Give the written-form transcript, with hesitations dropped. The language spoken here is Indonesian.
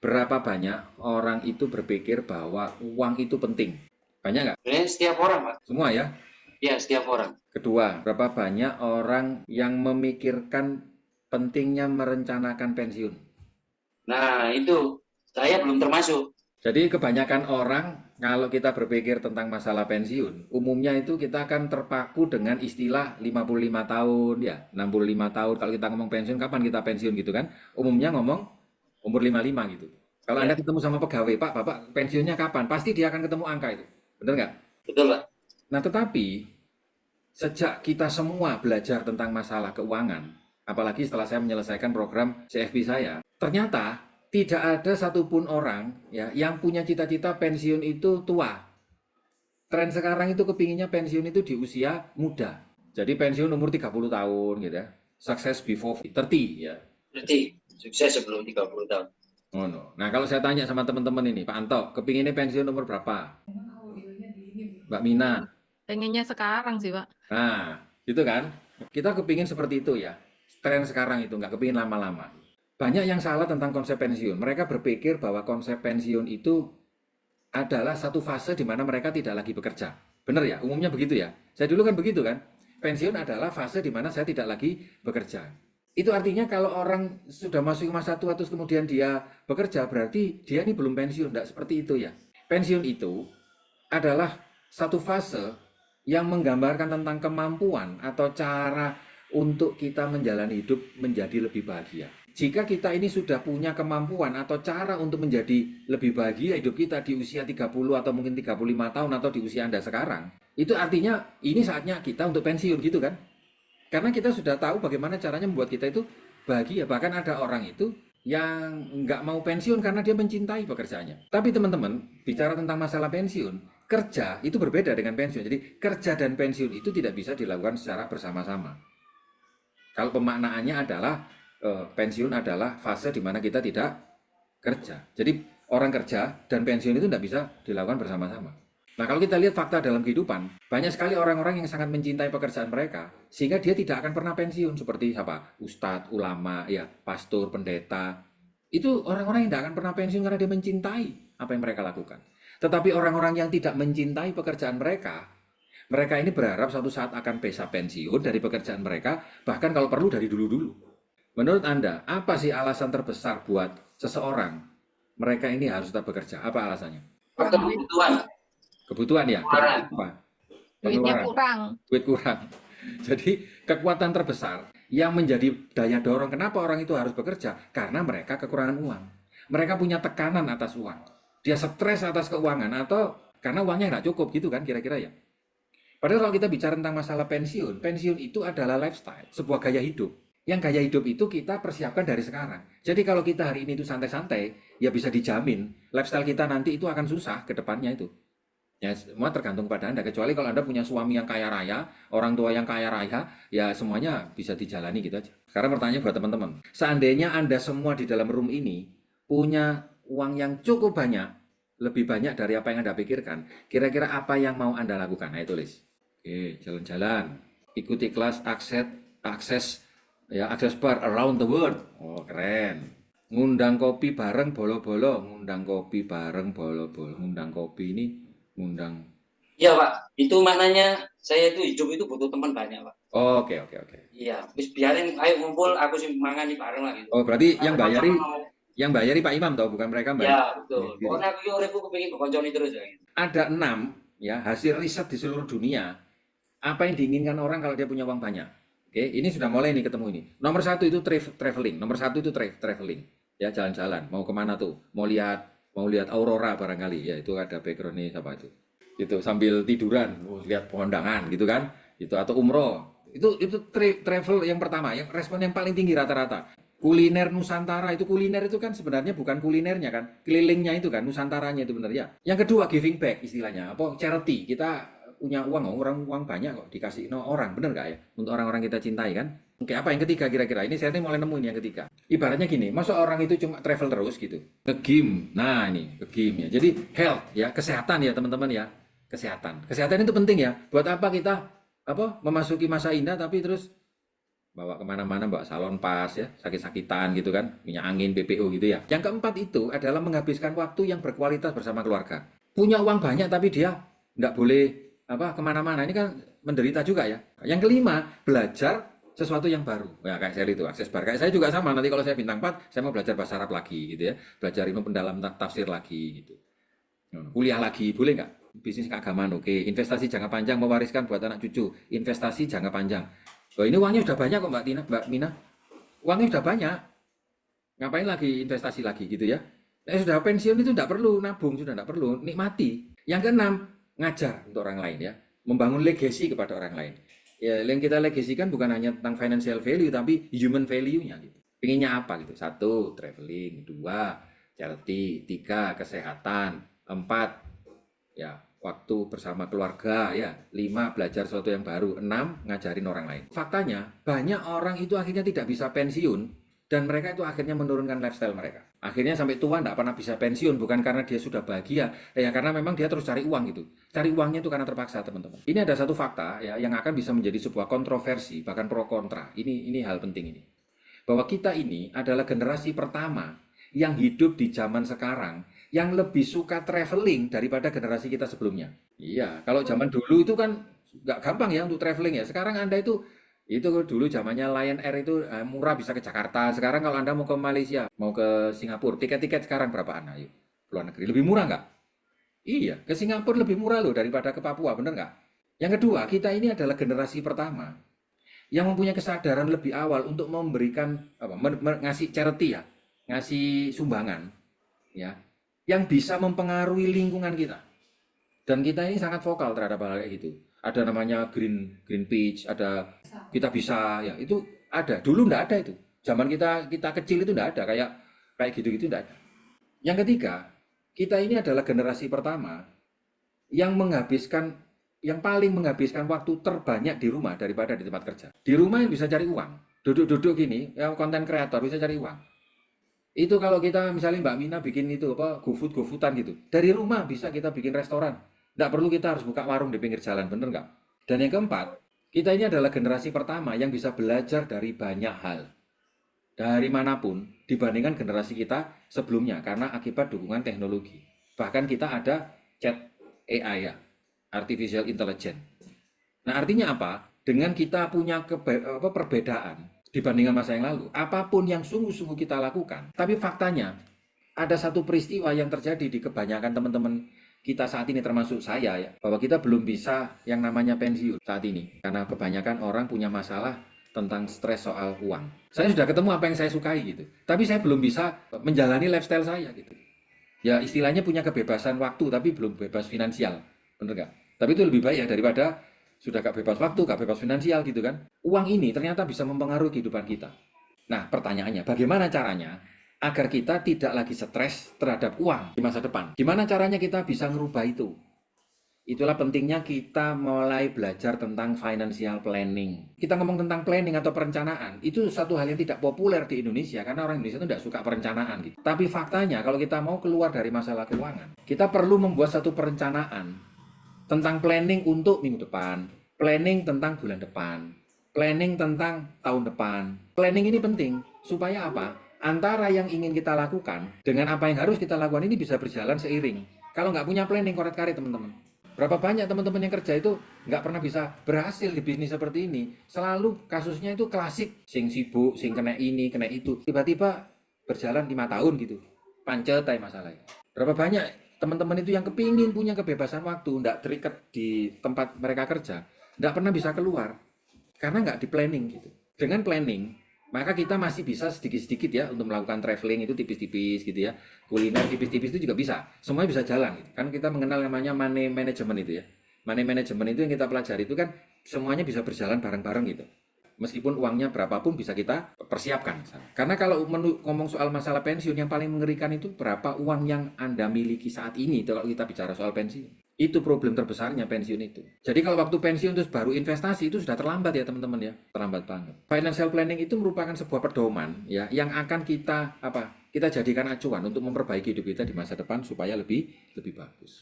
berapa banyak orang itu berpikir bahwa uang itu penting? Banyak nggak? Sebenarnya setiap orang, Pak. Semua ya? Ya, setiap orang. Kedua, berapa banyak orang yang memikirkan pentingnya merencanakan pensiun? Nah, itu saya belum termasuk. Jadi kebanyakan orang kalau kita berpikir tentang masalah pensiun, umumnya itu kita akan terpaku dengan istilah 55 tahun ya, 65 tahun. Kalau kita ngomong pensiun, kapan kita pensiun gitu kan? Umumnya ngomong umur 55 gitu. Kalau Anda Ya, ketemu sama pegawai, Pak, Bapak pensiunnya kapan? Pasti dia akan ketemu angka itu. Benar nggak? betul, Pak. Nah, tetapi sejak kita semua belajar tentang masalah keuangan, apalagi setelah saya menyelesaikan program CFP saya, ternyata tidak ada satupun orang ya yang punya cita-cita pensiun itu tua. Tren sekarang itu kepinginnya pensiun itu di usia muda. Jadi pensiun umur 30 tahun gitu ya. Success before 30 ya. Berarti sukses sebelum 30 tahun. Oh no. Nah kalau saya tanya sama teman-teman ini, Pak Anto, kepinginnya pensiun umur berapa? Mbak Mina. Pengennya sekarang sih, Pak. Nah, gitu kan? Kita kepingin seperti itu ya. Tren sekarang itu nggak kepingin lama-lama. Banyak yang salah tentang konsep pensiun. Mereka berpikir bahwa konsep pensiun itu adalah satu fase di mana mereka tidak lagi bekerja. Benar ya? Umumnya begitu ya. Saya dulu kan begitu kan. Pensiun adalah fase di mana saya tidak lagi bekerja. Itu artinya kalau orang sudah masuk masa tua terus kemudian dia bekerja, berarti dia ini belum pensiun. Tidak seperti itu ya. Pensiun itu adalah satu fase yang menggambarkan tentang kemampuan atau cara untuk kita menjalani hidup menjadi lebih bahagia. Jika kita ini sudah punya kemampuan atau cara untuk menjadi lebih bahagia hidup kita di usia 30 atau mungkin 35 tahun atau di usia Anda sekarang, itu artinya ini saatnya kita untuk pensiun gitu kan? Karena kita sudah tahu bagaimana caranya membuat kita itu bahagia. Bahkan ada orang itu yang nggak mau pensiun karena dia mencintai pekerjaannya. Tapi teman-teman, bicara tentang masalah pensiun, kerja itu berbeda dengan pensiun. Jadi kerja dan pensiun itu tidak bisa dilakukan secara bersama-sama. Kalau pemaknaannya adalah pensiun adalah fase di mana kita tidak kerja. Jadi orang kerja dan pensiun itu tidak bisa dilakukan bersama-sama. Nah kalau kita lihat fakta dalam kehidupan, banyak sekali orang-orang yang sangat mencintai pekerjaan mereka, sehingga dia tidak akan pernah pensiun, seperti siapa? Ustadz, ulama, ya, pastor, pendeta. Itu orang-orang yang tidak akan pernah pensiun karena dia mencintai apa yang mereka lakukan. Tetapi orang-orang yang tidak mencintai pekerjaan mereka, mereka ini berharap suatu saat akan bisa pensiun dari pekerjaan mereka, bahkan kalau perlu dari dulu-dulu. Menurut Anda, apa sih alasan terbesar buat seseorang mereka ini harus tetap bekerja? Apa alasannya? Faktor kebutuhan. Kebutuhan ya? Pengeluaran. Apa? Duitnya Pengeluaran. kurang. Duit kurang. Jadi kekuatan terbesar yang menjadi daya dorong kenapa orang itu harus bekerja, karena mereka kekurangan uang. Mereka punya tekanan atas uang. Dia stres atas keuangan atau karena uangnya nggak cukup gitu kan kira-kira ya. Padahal kalau kita bicara tentang masalah pensiun, pensiun itu adalah lifestyle, sebuah gaya hidup. Yang gaya hidup itu kita persiapkan dari sekarang. Jadi kalau kita hari ini itu santai-santai, ya bisa dijamin lifestyle kita nanti itu akan susah ke depannya itu. Ya semua tergantung pada Anda. Kecuali kalau Anda punya suami yang kaya raya, orang tua yang kaya raya, ya semuanya bisa dijalani gitu aja. Sekarang pertanyaan buat teman-teman. Seandainya Anda semua di dalam room ini punya uang yang cukup banyak, lebih banyak dari apa yang Anda pikirkan, kira-kira apa yang mau Anda lakukan? Ayo tulis. Oke, jalan-jalan. Ikuti kelas akses bar around the world. Oh, keren. Ngundang kopi bareng bolo-bolo, ngundang kopi bareng bolo-bolo, ngundang kopi ini ngundang. Iya, Pak. Itu maknanya saya itu hidup itu butuh teman banyak, Pak. Oke. Iya, wis biarin ayo ngumpul aku sih mangani bareng lah gitu. Oh, berarti Aku sama mau. yang bayari Pak Imam toh, bukan mereka bayar. Ya, betul. Sendiri. Pokoknya aku yo uripku kepengin konconi terus ya. Gitu. Ada 6 ya hasil riset di seluruh dunia apa yang diinginkan orang kalau dia punya uang banyak. Oke, ini sudah mulai nih ketemu ini. Nomor 1 itu traveling. Nomor 1 itu traveling. Ya, jalan-jalan. Mau kemana tuh? Mau lihat aurora barangkali. Ya, itu ada background-nya siapa itu. Itu sambil tiduran, lihat pemandangan gitu kan. Itu atau umroh. Itu travel yang pertama, yang respon yang paling tinggi rata-rata. Kuliner Nusantara itu kuliner itu kan sebenarnya bukan kulinernya kan, kelilingnya itu kan Nusantaranya itu benar ya. Yang kedua giving back istilahnya, apa charity. Kita punya uang banyak kok dikasih orang, bener nggak ya? Untuk orang-orang kita cintai kan. Oke, apa yang ketiga kira-kira? Ini saya mulai nemuin yang ketiga. Ibaratnya gini, masa orang itu cuma travel terus gitu? Nge-gym. Nah, ini nge-gym ya. Jadi health ya, kesehatan ya teman-teman ya. Kesehatan itu penting ya. Buat apa kita memasuki masa indah tapi terus bawa kemana-mana, bawa salon pas ya, sakit-sakitan gitu kan, minyak angin, BPO gitu ya. Yang keempat itu adalah menghabiskan waktu yang berkualitas bersama keluarga. Punya uang banyak tapi dia nggak boleh kemana-mana, ini kan menderita juga ya. Yang kelima, belajar sesuatu yang baru. Ya kayak saya itu, akses bar. Kayak saya juga sama, nanti kalau saya bintang 4, saya mau belajar bahasa Arab lagi gitu ya. Belajar ilmu pendalam tafsir lagi gitu. Kuliah lagi, boleh nggak? Bisnis keagamaan, oke. Investasi jangka panjang, mewariskan buat anak cucu. Investasi jangka panjang. Oh, ini uangnya udah banyak kok Mbak Mina. Uangnya udah banyak. Ngapain lagi investasi lagi gitu ya? Sudah pensiun itu tidak perlu nabung, sudah tidak perlu, nikmati. Yang keenam, ngajar untuk orang lain ya. Membangun legacy kepada orang lain. Ya, yang kita legasikan bukan hanya tentang financial value, tapi human value-nya gitu. Pinginnya apa gitu? 1, traveling. 2, charity. 3, kesehatan. 4, ya waktu bersama keluarga ya. 5, belajar sesuatu yang baru. 6, ngajarin orang lain. Faktanya, banyak orang itu akhirnya tidak bisa pensiun, dan mereka itu akhirnya menurunkan lifestyle mereka. Akhirnya sampai tua tidak pernah bisa pensiun, bukan karena dia sudah bahagia, ya karena memang dia terus cari uang gitu. Cari uangnya itu karena terpaksa, teman-teman. Ini ada satu fakta ya yang akan bisa menjadi sebuah kontroversi, bahkan pro kontra. Ini hal penting ini. Bahwa kita ini adalah generasi pertama yang hidup di zaman sekarang yang lebih suka traveling daripada generasi kita sebelumnya. Iya, kalau zaman dulu itu kan nggak gampang ya untuk traveling ya. Sekarang Anda itu dulu zamannya Lion Air itu murah, bisa ke Jakarta. Sekarang kalau Anda mau ke Malaysia, mau ke Singapura, tiket-tiket sekarang berapaan? Ayo, luar negeri lebih murah nggak? Iya, ke Singapura lebih murah loh daripada ke Papua, bener nggak? Yang kedua, kita ini adalah generasi pertama yang mempunyai kesadaran lebih awal untuk memberikan ngasih charity ya, ngasih sumbangan ya, yang bisa mempengaruhi lingkungan kita. Dan kita ini sangat vokal terhadap hal kayak gitu. Ada namanya Greenpeace, ada kita bisa ya, itu ada. Dulu enggak ada itu. Zaman kita kecil itu enggak ada, kayak gitu-gitu enggak ada. Yang ketiga, kita ini adalah generasi pertama yang paling menghabiskan waktu terbanyak di rumah daripada di tempat kerja. Di rumah yang bisa cari uang. Duduk-duduk gini, yang konten kreator bisa cari uang. Itu kalau kita misalnya Mbak Mina bikin itu GoFood-GoFoodan gitu. Dari rumah bisa kita bikin restoran. Nggak perlu kita harus buka warung di pinggir jalan, bener nggak? Dan yang keempat, kita ini adalah generasi pertama yang bisa belajar dari banyak hal. Dari manapun dibandingkan generasi kita sebelumnya karena akibat dukungan teknologi. Bahkan kita ada chat AI ya, Artificial Intelligence. Nah artinya apa? Dengan kita punya perbedaan dibandingkan masa yang lalu, apapun yang sungguh-sungguh kita lakukan, tapi faktanya ada satu peristiwa yang terjadi di kebanyakan teman-teman kita saat ini, termasuk saya ya, bahwa kita belum bisa yang namanya pensiun saat ini karena kebanyakan orang punya masalah tentang stres soal uang. Saya sudah ketemu apa yang saya sukai gitu, tapi saya belum bisa menjalani lifestyle saya gitu. Ya istilahnya punya kebebasan waktu tapi belum bebas finansial, bener gak? Tapi itu lebih baik ya daripada sudah gak bebas waktu, gak bebas finansial gitu kan. Uang ini ternyata bisa mempengaruhi kehidupan kita. Nah pertanyaannya, bagaimana caranya agar kita tidak lagi stres terhadap uang di masa depan? Gimana caranya kita bisa merubah itu? Itulah pentingnya kita mulai belajar tentang financial planning. Kita ngomong tentang planning atau perencanaan, itu satu hal yang tidak populer di Indonesia karena orang Indonesia itu tidak suka perencanaan gitu. Tapi faktanya kalau kita mau keluar dari masalah keuangan, kita perlu membuat satu perencanaan tentang planning untuk minggu depan, planning tentang bulan depan, planning tentang tahun depan. Planning ini penting supaya apa? Antara yang ingin kita lakukan dengan apa yang harus kita lakukan ini bisa berjalan seiring. Kalau nggak punya planning korek-karet teman-teman. Berapa banyak teman-teman yang kerja itu nggak pernah bisa berhasil di bisnis seperti ini. Selalu kasusnya itu klasik. Sing sibuk, sing kena ini, kena itu. Tiba-tiba berjalan 5 tahun gitu. Pancetai masalahnya. Berapa banyak teman-teman itu yang kepingin punya kebebasan waktu, nggak terikat di tempat mereka kerja, nggak pernah bisa keluar. Karena nggak di planning gitu. Dengan planning, maka kita masih bisa sedikit-sedikit ya untuk melakukan traveling itu tipis-tipis gitu ya. Kuliner tipis-tipis itu juga bisa. Semuanya bisa jalan gitu. Kan kita mengenal namanya money management itu ya. Money management itu yang kita pelajari itu kan semuanya bisa berjalan bareng-bareng gitu. Meskipun uangnya berapapun bisa kita persiapkan. Karena kalau ngomong soal masalah pensiun, yang paling mengerikan itu berapa uang yang Anda miliki saat ini kalau kita bicara soal pensiun. Itu problem terbesarnya pensiun itu. Jadi kalau waktu pensiun terus baru investasi itu sudah terlambat ya teman-teman ya, terlambat banget. Financial planning itu merupakan sebuah pedoman ya yang akan kita jadikan acuan untuk memperbaiki hidup kita di masa depan supaya lebih bagus.